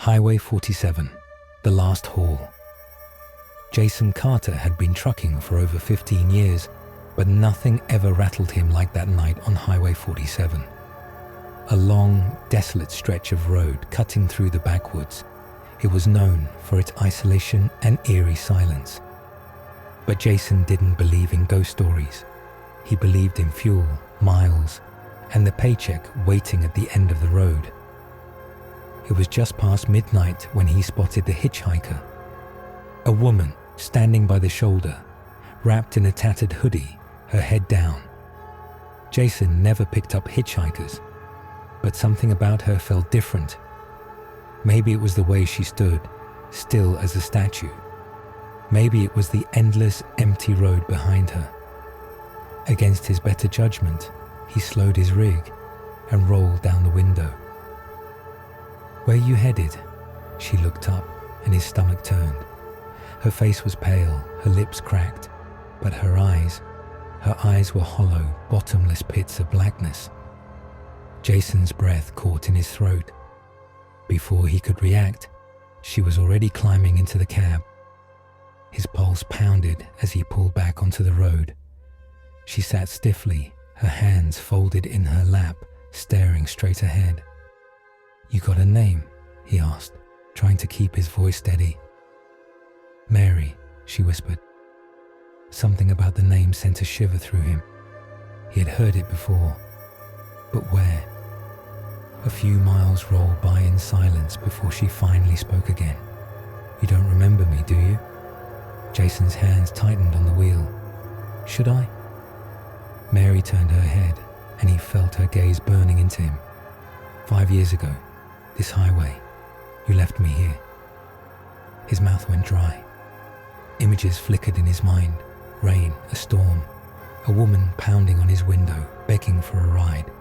Highway 47, the last haul. Jason Carter had been trucking for over 15 years, but nothing ever rattled him like that night on Highway 47. A long, desolate stretch of road cutting through the backwoods. It was known for its isolation and eerie silence. But Jason didn't believe in ghost stories. He believed in fuel, miles, and the paycheck waiting at the end of the road. It was just past midnight when he spotted the hitchhiker. A woman standing by the shoulder, wrapped in a tattered hoodie, her head down. Jason never picked up hitchhikers, but something about her felt different. Maybe it was the way she stood, still as a statue. Maybe it was the endless, empty road behind her. Against his better judgment, he slowed his rig and rolled down the window. "Where you headed?" She looked up and his stomach turned. Her face was pale, her lips cracked, but her eyes were hollow, bottomless pits of blackness. Jason's breath caught in his throat. Before he could react, she was already climbing into the cab. His pulse pounded as he pulled back onto the road. She sat stiffly, her hands folded in her lap, staring straight ahead. "You got a name?" he asked, trying to keep his voice steady. "Mary," she whispered. Something about the name sent a shiver through him. He had heard it before, but where? A few miles rolled by in silence before she finally spoke again. "You don't remember me, do you?" Jason's hands tightened on the wheel. "Should I?" Mary turned her head, and he felt her gaze burning into him. "5 years ago, this highway, you left me here." His mouth went dry. Images flickered in his mind. Rain, a storm, a woman pounding on his window, begging for a ride.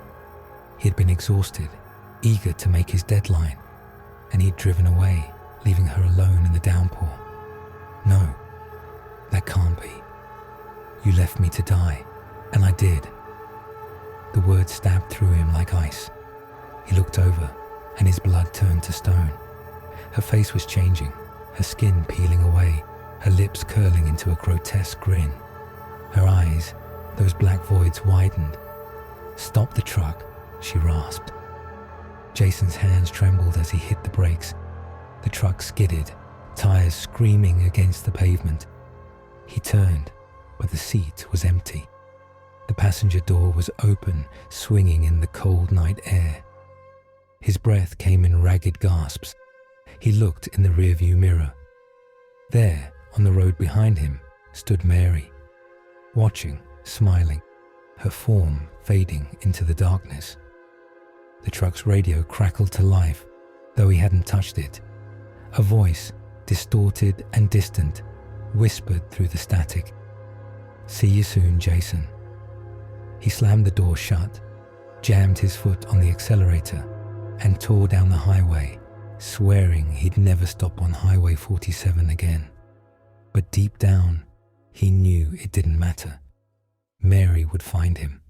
He had been exhausted, eager to make his deadline, and he'd driven away, leaving her alone in the downpour. "No, that can't be. You left me to die, and I did." The words stabbed through him like ice. He looked over, and his blood turned to stone. Her face was changing, her skin peeling away, her lips curling into a grotesque grin. Her eyes, those black voids, widened. "Stop the truck," she rasped. Jason's hands trembled as he hit the brakes. The truck skidded, tires screaming against the pavement. He turned, but the seat was empty. The passenger door was open, swinging in the cold night air. His breath came in ragged gasps. He looked in the rearview mirror. There, on the road behind him, stood Mary, watching, smiling, her form fading into the darkness. The truck's radio crackled to life, though he hadn't touched it. A voice, distorted and distant, whispered through the static. "See you soon, Jason." He slammed the door shut, jammed his foot on the accelerator, and tore down the highway, swearing he'd never stop on Highway 47 again. But deep down, he knew it didn't matter. Mary would find him.